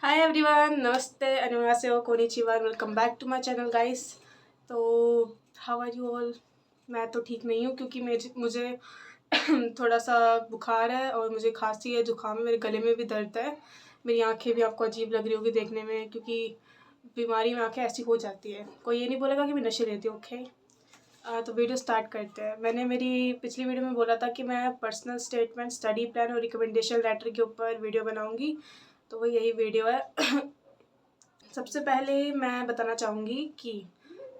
हाय everyone, नमस्ते, अन्यवासेओ, कोनिचिवा, welcome back to my channel guys. तो हाउ आर यू ऑल। मैं तो ठीक नहीं हूँ क्योंकि मुझे थोड़ा सा बुखार है और मुझे खांसी है, जुकाम है, मेरे गले में भी दर्द है। मेरी आंखें भी आपको अजीब लग रही होगी देखने में क्योंकि बीमारी में आंखें ऐसी हो जाती है। कोई ये नहीं बोलेगा कि मैं नशे लेती हूँ। ओके, तो वीडियो स्टार्ट करते हैं। मैंने मेरी पिछली वीडियो में बोला था कि मैं पर्सनल स्टेटमेंट, स्टडी प्लान और रिकमेंडेशन लेटर के ऊपर वीडियो बनाऊँगी, तो वो यही वीडियो है। सबसे पहले मैं बताना चाहूँगी कि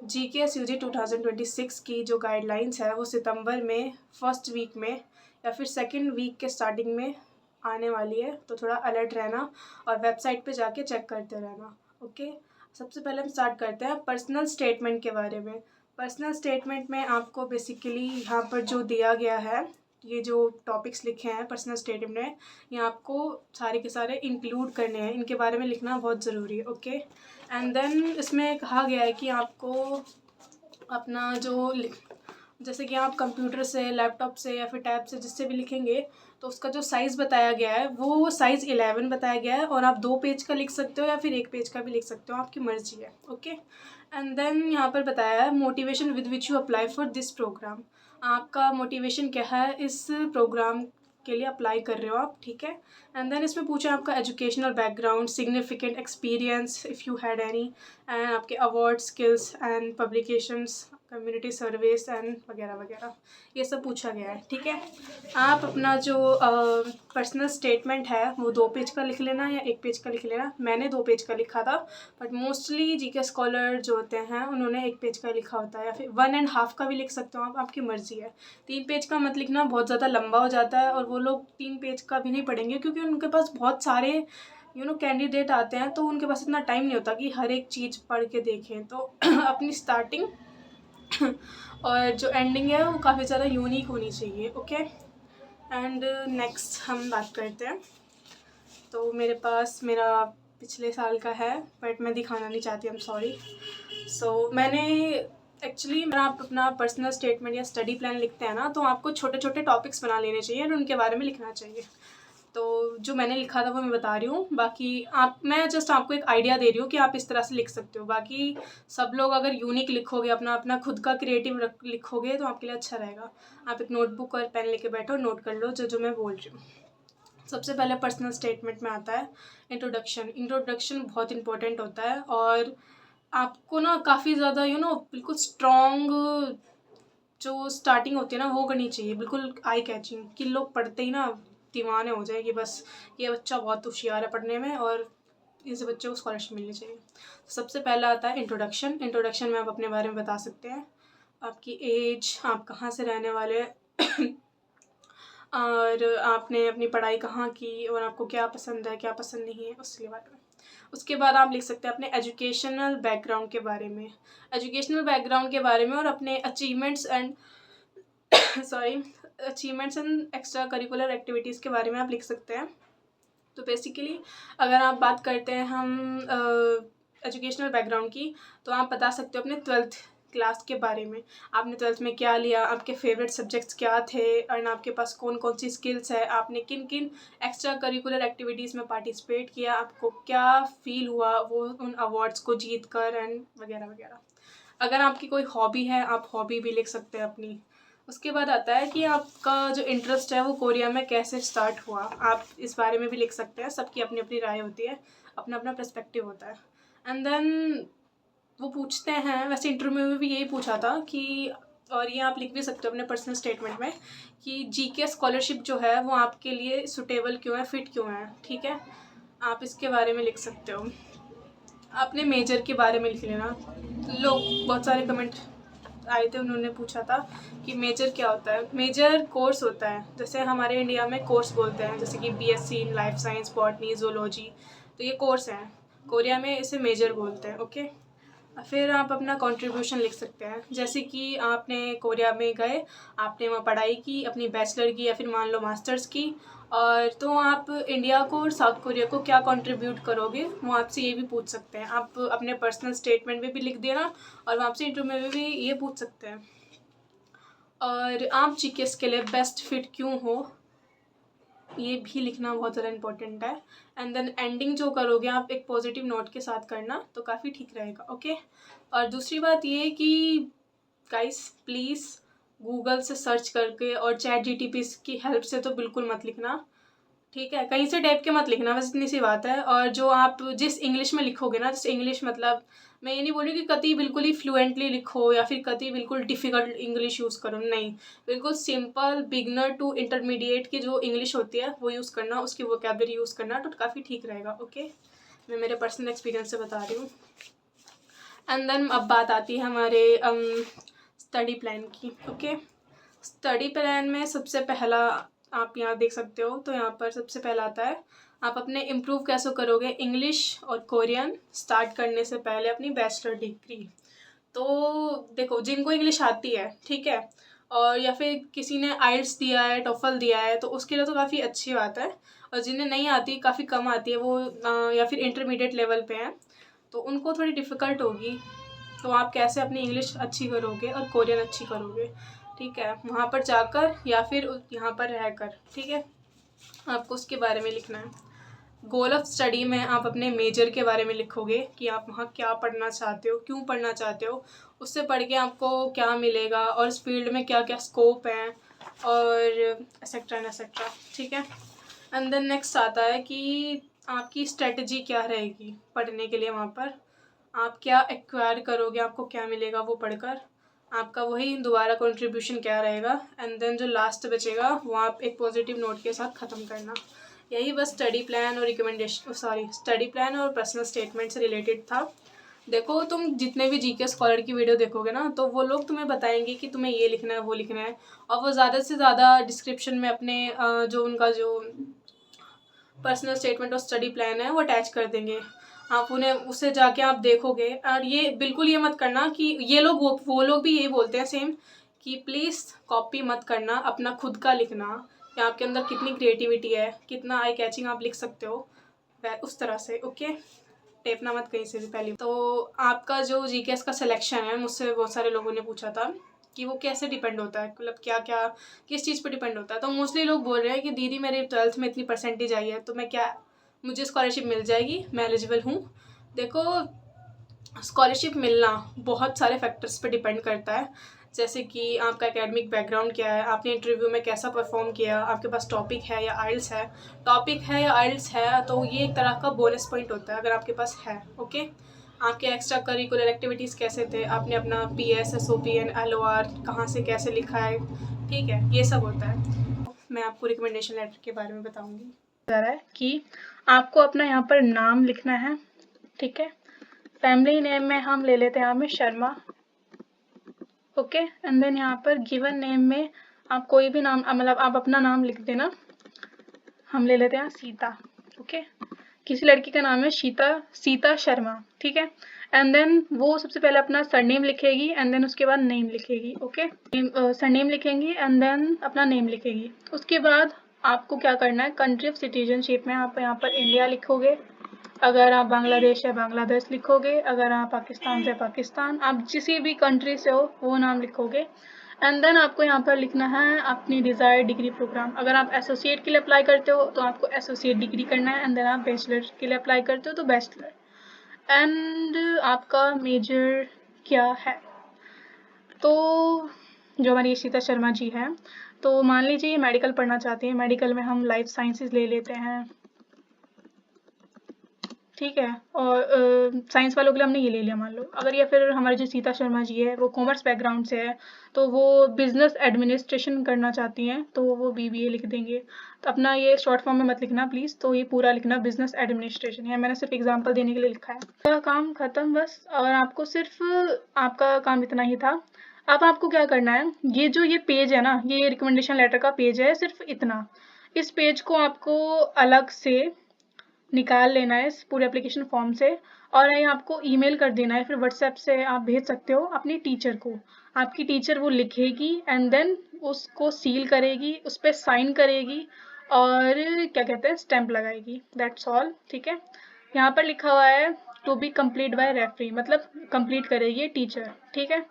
GKS-UG 2026 की जो गाइडलाइंस है वो सितंबर में फर्स्ट वीक में या फिर सेकंड वीक के स्टार्टिंग में आने वाली है, तो थोड़ा अलर्ट रहना और वेबसाइट पे जाके चेक करते रहना। ओके, सबसे पहले हम स्टार्ट करते हैं पर्सनल स्टेटमेंट के बारे में। पर्सनल स्टेटमेंट में आपको बेसिकली यहाँ पर जो दिया गया है, ये जो टॉपिक्स लिखे हैं पर्सनल स्टेटमेंट में, ये आपको सारे के सारे इंक्लूड करने हैं, इनके बारे में लिखना बहुत ज़रूरी है। ओके, एंड देन इसमें कहा गया है कि आपको अपना जो जैसे कि आप कंप्यूटर से, लैपटॉप से या फिर टैब से जिससे भी लिखेंगे तो उसका जो साइज़ बताया गया है वो साइज़ 11 बताया गया है, और आप 2 पेज का लिख सकते हो या फिर 1 पेज का भी लिख सकते हो, आपकी मर्जी है। ओके, एंड देन यहाँ पर बताया है motivation with which you apply for this programme. आपका मोटिवेशन क्या है इस प्रोग्राम के लिए अप्लाई कर रहे हो आप, ठीक है। एंड देन इसमें पूछा आपका educational background, significant experience if you had any, and आपके award, skills and publications, community service and वगैरह वगैरह, ये सब पूछा गया है, ठीक है। आप अपना जो पर्सनल स्टेटमेंट है वो 2 पेज का लिख लेना या 1 पेज का लिख लेना। मैंने 2 पेज का लिखा था, बट मोस्टली जीके स्कॉलर जो होते हैं उन्होंने 1 पेज का लिखा होता है, या फिर 1.5 का भी लिख सकते हो आप, आपकी मर्ज़ी है। 3 पेज का मत लिखना, बहुत ज़्यादा लंबा हो जाता है और वो लोग 3 पेज का भी नहीं पढ़ेंगे क्योंकि उनके पास बहुत सारे कैंडिडेट आते हैं, तो उनके पास इतना टाइम नहीं होता कि हर एक चीज़ पढ़ के देखें। तो अपनी स्टार्टिंग और जो एंडिंग है वो काफ़ी ज़्यादा यूनिक होनी चाहिए। ओके, एंड नेक्स्ट हम बात करते हैं। तो मेरे पास मेरा पिछले साल का है, बट मैं दिखाना नहीं चाहती, आई एम सॉरी। सो मैंने एक्चुअली मैं आप अपना पर्सनल स्टेटमेंट या स्टडी प्लान लिखते हैं ना, तो आपको छोटे छोटे टॉपिक्स बना लेने चाहिए और उनके बारे में लिखना चाहिए। तो जो मैंने लिखा था वो मैं बता रही हूँ, बाकी मैं जस्ट आपको एक आइडिया दे रही हूँ कि आप इस तरह से लिख सकते हो। बाकी सब लोग अगर यूनिक लिखोगे, अपना अपना खुद का क्रिएटिव लिखोगे तो आपके लिए अच्छा रहेगा। आप एक नोटबुक और पेन लेके बैठो, नोट कर लो जो जो मैं बोल रही हूँ। सबसे पहले पर्सनल स्टेटमेंट में आता है इंट्रोडक्शन। इंट्रोडक्शन बहुत इंपॉर्टेंट होता है और आपको ना काफ़ी ज़्यादा बिल्कुल स्ट्रॉन्ग जो स्टार्टिंग होती है ना वो करनी चाहिए, बिल्कुल आई कैचिंग, कि लोग पढ़ते ही ना दीवाने हो जाए कि बस ये बच्चा बहुत होशियार है पढ़ने में और इस बच्चे को स्कॉलरशिप मिलनी चाहिए। सबसे पहला आता है इंट्रोडक्शन। इंट्रोडक्शन में आप अपने बारे में बता सकते हैं, आपकी एज, आप कहाँ से रहने वाले हैं और आपने अपनी पढ़ाई कहाँ की और आपको क्या पसंद है क्या पसंद नहीं है उसके बारे में। उसके बाद आप लिख सकते हैं अपने एजुकेशनल बैकग्राउंड के बारे में, और अपने achievements and sorry achievements and extra curricular activities के बारे में आप लिख सकते हैं। तो बेसिकली अगर आप बात करते हैं हम एजुकेशनल बैकग्राउंड की, तो आप बता सकते हो अपने 12th क्लास के बारे में। आपने 12th में क्या लिया, आपके फेवरेट सब्जेक्ट्स क्या थे, और आपके पास कौन कौन सी स्किल्स है, आपने किन किन एक्स्ट्रा करिकुलर एक्टिविटीज़ में पार्टिसिपेट किया, आपको क्या फ़ील हुआ वो उन अवार्ड्स को जीत कर, एंड वगैरह वगैरह। अगर आपकी कोई हॉबी है आप हॉबी भी लिख सकते हैं अपनी। उसके बाद आता है कि आपका जो इंटरेस्ट है वो कोरिया में कैसे स्टार्ट हुआ, आप इस बारे में भी लिख सकते हैं। सबकी अपनी अपनी राय होती है, अपना अपना पर्सपेक्टिव होता है। एंड देन वो पूछते हैं, वैसे इंटरव्यू में भी यही पूछा था कि, और ये आप लिख भी सकते हो अपने पर्सनल स्टेटमेंट में, कि जीके स्कॉलरशिप जो है वो आपके लिए सुटेबल क्यों है, फिट क्यों है, ठीक है। आप इसके बारे में लिख सकते हो। अपने मेजर के बारे में लिख लेना। लोग बहुत सारे कमेंट आए थे, उन्होंने पूछा था कि मेजर क्या होता है। मेजर कोर्स होता है, जैसे हमारे इंडिया में कोर्स बोलते हैं, जैसे कि BSc in life science, botany, zoology, तो ये कोर्स हैं। कोरिया में इसे मेजर बोलते हैं। ओके, फिर आप अपना कंट्रीब्यूशन लिख सकते हैं, जैसे कि आपने कोरिया में गए, आपने वहाँ पढ़ाई की, अपनी बैचलर की या फिर मान लो मास्टर्स की, और तो आप इंडिया को और साउथ कोरिया को क्या कंट्रीब्यूट करोगे, वो आपसे ये भी पूछ सकते हैं। आप अपने पर्सनल स्टेटमेंट में भी लिख देना और वो आपसे इंटरव्यू में भी ये पूछ सकते हैं। और आप जीकेएस के लिए बेस्ट फिट क्यों हो, ये भी लिखना बहुत ज़्यादा इम्पोर्टेंट है। एंड देन एंडिंग जो करोगे आप एक पॉजिटिव नोट के साथ करना, तो काफ़ी ठीक रहेगा। ओके। और दूसरी बात ये कि गाइस प्लीज़ गूगल से सर्च करके और ChatGPT की हेल्प से तो बिल्कुल मत लिखना, ठीक है। कहीं से टाइप के मत लिखना, बस इतनी सी बात है। और जो आप जिस इंग्लिश में लिखोगे ना, जैसे इंग्लिश मतलब मैं ये नहीं बोल रही कि कतई बिल्कुल ही फ्लुएंटली लिखो या फिर कतई बिल्कुल डिफ़िकल्ट इंग्लिश यूज़ करो, नहीं। बिल्कुल सिंपल बिगनर टू इंटरमीडिएट की जो इंग्लिश होती है वो यूज़ करना, उसकी वोकैबलरी यूज़ करना, तो काफ़ी ठीक रहेगा। ओके, मैं मेरे पर्सनल एक्सपीरियंस से बता रही हूँ। एंड देन अब बात आती है हमारे स्टडी प्लान की। ओके, स्टडी प्लान में सबसे पहला आप यहाँ देख सकते हो, तो यहाँ पर सबसे पहला आता है आप अपने इम्प्रूव कैसे करोगे इंग्लिश और कोरियन स्टार्ट करने से पहले अपनी बैचलर डिग्री। तो देखो, जिनको इंग्लिश आती है, ठीक है, और या फिर किसी ने आइल्स दिया है, टोफल दिया है, तो उसके लिए तो काफ़ी अच्छी बात है। और जिन्हें नहीं आती, काफ़ी कम आती है वो, या फिर इंटरमीडिएट लेवल पे हैं, तो उनको थोड़ी डिफ़िकल्ट होगी। तो आप कैसे अपनी इंग्लिश अच्छी करोगे और कोरियन अच्छी करोगे, ठीक है, वहाँ पर जाकर या फिर यहाँ पर रहकर, ठीक है, आपको उसके बारे में लिखना है। गोल ऑफ स्टडी में आप अपने मेजर के बारे में लिखोगे कि आप वहाँ क्या पढ़ना चाहते हो, क्यों पढ़ना चाहते हो, उससे पढ़ के आपको क्या मिलेगा और इस फील्ड में क्या क्या स्कोप है, और एक्सेट्रा एंड एक्सेट्रा, ठीक है। एंड देन नेक्स्ट आता है कि आपकी स्ट्रेटजी क्या रहेगी पढ़ने के लिए, वहाँ पर आप क्या एक्वायर करोगे, आपको क्या मिलेगा वो पढ़कर, आपका वही दोबारा कंट्रीब्यूशन क्या रहेगा, एंड देन जो लास्ट बचेगा वो आप एक पॉजिटिव नोट के साथ ख़त्म करना। यही बस स्टडी प्लान और रिकमेंडेशन, सॉरी, स्टडी प्लान और पर्सनल स्टेटमेंट से रिलेटेड था। देखो, तुम जितने भी जीके स्कॉलर की वीडियो देखोगे ना, तो वो लोग तुम्हें बताएंगे कि तुम्हें ये लिखना है, वो लिखना है, और वो ज़्यादा से ज़्यादा डिस्क्रिप्शन में अपने जो उनका जो पर्सनल स्टेटमेंट और स्टडी प्लान है वो अटैच कर देंगे। आप उन्हें उससे जाके आप देखोगे, और ये बिल्कुल ये मत करना कि ये लोग वो लोग भी यही बोलते हैं सेम, कि प्लीज़ कॉपी मत करना, अपना खुद का लिखना, कि आपके अंदर कितनी क्रिएटिविटी है, कितना आई कैचिंग आप लिख सकते हो, उस तरह से। ओके, टेपना मत कहीं से भी। पहले तो आपका जो जीकेएस का सिलेक्शन है, मुझसे बहुत सारे लोगों ने पूछा था कि वो कैसे डिपेंड होता है, मतलब क्या क्या किस चीज़ पर डिपेंड होता है। तो मोस्टली लोग बोल रहे हैं कि दीदी मेरे 12th में इतनी परसेंटेज आई है, तो मैं क्या, मुझे स्कॉलरशिप मिल जाएगी, मैं एलिजिबल हूँ। देखो, स्कॉलरशिप मिलना बहुत सारे फैक्टर्स पे डिपेंड करता है, जैसे कि आपका एकेडमिक बैकग्राउंड क्या है, आपने इंटरव्यू में कैसा परफॉर्म किया, आपके पास टॉपिक है या आइल्स है, तो ये एक तरह का बोनस पॉइंट होता है अगर आपके पास है। ओके, आपके एक्स्ट्रा करिकुलर एक्टिविटीज़ कैसे थे, आपने अपना PS SOP LOR कहाँ से कैसे लिखा है, ठीक है, ये सब होता है। मैं आपको रिकमेंडेशन लेटर के बारे में बताऊँगी। कि आपको अपना यहाँ पर नाम लिखना है, ठीक है। फैमिली नेम में हम ले लेते हैं यहाँ में शर्मा, ओके। एंड देन यहाँ पर गिवन नेम में आप कोई भी नाम, मतलब आप अपना नाम लिख देना। हम ले लेते हैं सीता, ओके। किसी लड़की का नाम है सीता शर्मा, ठीक है। एंड देन वो सबसे पहले अपना सरनेम लिखेगी, एंड देन उसके बाद नेम लिखेगी, ओके। सरनेम लिखेंगी एंड देन अपना नेम लिखेगी। उसके बाद आपको क्या करना है, कंट्री ऑफ सिटीजनशिप में आप यहाँ पर इंडिया लिखोगे, अगर आप बांग्लादेश है बांग्लादेश लिखोगे, अगर आप पाकिस्तान से पाकिस्तान, आप जिस भी कंट्री से हो वो नाम लिखोगे। एंड देन आपको यहाँ पर लिखना है अपनी डिज़ायर्ड डिग्री प्रोग्राम। अगर आप एसोसिएट के लिए अप्लाई करते हो तो आपको एसोसिएट डिग्री करना है, एंड देन आप बैचलर के लिए अप्लाई करते हो तो बैचलर। एंड आपका मेजर क्या है, तो जो हमारी सीता शर्मा जी हैं, तो मान लीजिए मेडिकल पढ़ना चाहती हैं, मेडिकल में हम लाइफ साइंसेज ले लेते हैं, ठीक है। और साइंस वालों के लिए हमने ये ले लिया मान लो। अगर या फिर हमारी जो सीता शर्मा जी है वो कॉमर्स बैकग्राउंड से है, तो वो बिजनेस एडमिनिस्ट्रेशन करना चाहती हैं, तो वो BBA लिख देंगे। तो अपना ये शॉर्ट फॉर्म में मत लिखना प्लीज़, तो ये पूरा लिखना बिजनेस एडमिनिस्ट्रेशन है, मैंने सिर्फ एग्जाम्पल देने के लिए लिखा है। तो काम ख़त्म बस, और आपको सिर्फ आपका काम इतना ही था। अब आपको क्या करना है, ये पेज है ना, ये रिकमेंडेशन लेटर का पेज है, सिर्फ इतना। इस पेज को आपको अलग से निकाल लेना है इस पूरे एप्लीकेशन फॉर्म से, और ये आपको ईमेल कर देना है, फिर व्हाट्सएप से आप भेज सकते हो अपनी टीचर को। आपकी टीचर वो लिखेगी एंड देन उसको सील करेगी, उस पर साइन करेगी और क्या कहते हैं स्टैंप लगाएगी, दैट्स ऑल, ठीक है। यहाँ पर लिखा हुआ है to be complete by referee, मतलब कंप्लीट करेगी टीचर, ठीक है।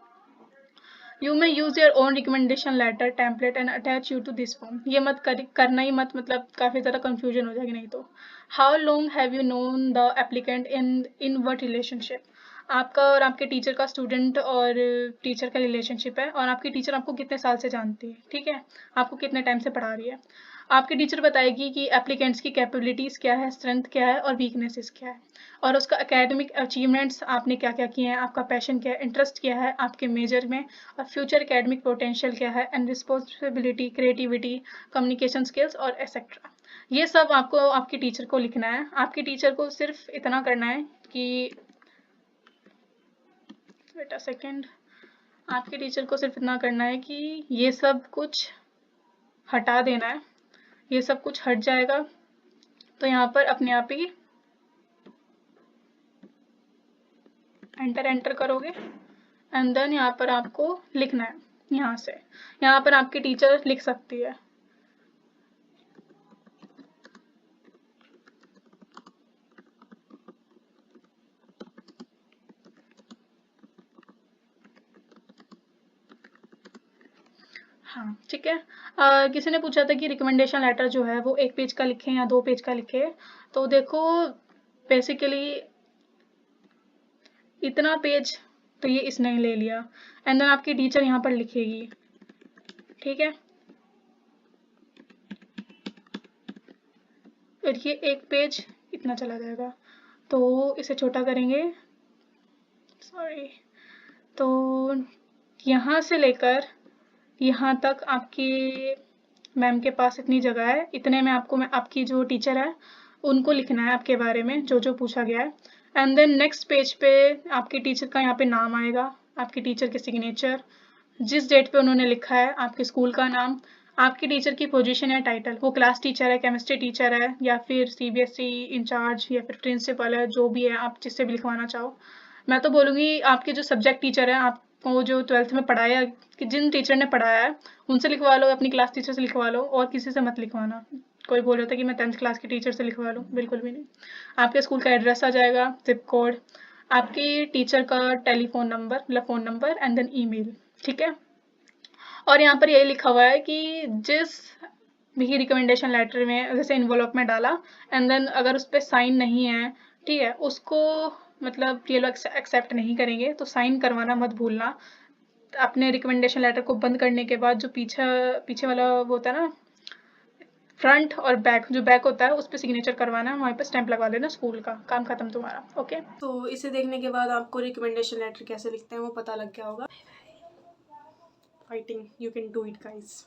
You may use your own recommendation letter template and attach you to this form. ये मत करना ही मत, मतलब काफ़ी ज़्यादा कंफ्यूजन हो जाएगी नहीं तो। How long have you known the applicant in what relationship. आपका और आपके टीचर का, स्टूडेंट और टीचर का रिलेशनशिप है, और आपकी टीचर आपको कितने साल से जानती है, ठीक है, आपको कितने टाइम से पढ़ा रही है। आपकी टीचर बताएगी कि एप्लीकेंट्स की कैपेबिलिटीज़ क्या है, स्ट्रेंथ क्या है और वीकनेसेस क्या है, और उसका एकेडमिक अचीवमेंट्स आपने क्या क्या किए हैं, आपका पैशन क्या है, इंटरेस्ट क्या है आपके मेजर में, और फ्यूचर एकेडमिक पोटेंशियल क्या है, and responsibility, creativity, communication skills और एक्सेट्रा। ये सब आपको आपकी टीचर को लिखना है। आपकी टीचर को सिर्फ इतना करना है कि, वेट अ सेकेंड, आपके टीचर को सिर्फ इतना करना है कि ये सब कुछ हटा देना है, ये सब कुछ हट जाएगा तो यहाँ पर अपने आप ही एंटर करोगे, एंड देन यहाँ पर आपको लिखना है। यहाँ से यहाँ पर आपकी टीचर लिख सकती है। हाँ, ठीक है। किसी ने पूछा था कि रिकमेंडेशन लेटर जो है वो 1 पेज का लिखें या 2 पेज का लिखें। तो देखो, बेसिकली इतना पेज तो ये इसने ही ले लिया, एंड देन आपकी टीचर यहाँ पर लिखेगी, ठीक है। फिर ये 1 पेज इतना चला जाएगा, तो इसे छोटा करेंगे, सॉरी। तो यहाँ से लेकर यहाँ तक आपकी मैम के पास इतनी जगह है, इतने में आपको आपकी जो टीचर है उनको लिखना है आपके बारे में, जो जो पूछा गया है। एंड देन नेक्स्ट पेज पे आपके टीचर का यहाँ पे नाम आएगा, आपके टीचर के सिग्नेचर, जिस डेट पे उन्होंने लिखा है, आपके स्कूल का नाम, आपकी टीचर की पोजीशन या टाइटल, वो क्लास टीचर है, केमिस्ट्री टीचर है, या फिर सीबीएसई इंचार्ज, या फिर प्रिंसिपल है, जो भी है आप जिससे भी लिखवाना चाहो। मैं तो बोलूँगी आपके जो सब्जेक्ट टीचर है, आपको जो 12th में पढ़ाया, कि जिन टीचर ने पढ़ाया है उनसे लिखवा लो, अपनी क्लास टीचर से लिखवा लो, और किसी से मत लिखवाना। कोई बोल रहा था कि मैं 10th क्लास की टीचर से लिखवा लूँ, बिल्कुल भी नहीं। आपके स्कूल का एड्रेस आ जाएगा, जिप कोड, आपकी टीचर का टेलीफोन नंबर, मतलब phone number, and then email, ठीक है। और यहाँ पर यही लिखा हुआ है कि जिस भी रिकमेंडेशन लेटर में जैसे इन्वॉल्व में डाला, एंड देन अगर उस पर साइन नहीं है, ठीक है, उसको मतलब ये लोग एक्सेप्ट नहीं करेंगे, तो साइन करवाना मत भूलना। अपने रिकमेंडेशन लेटर को बंद करने के बाद जो पीछे पीछे वाला वो होता है ना, फ्रंट और बैक, जो बैक होता है उस पर सिग्नेचर करवाना है, वहीं पे स्टैंप लगवा लेना, स्कूल का काम खत्म तुम्हारा, ओके। तो इसे देखने के बाद आपको रिकमेंडेशन लेटर कैसे लिखते हैं वो पता लग गया होगा। Fighting, you can do it guys.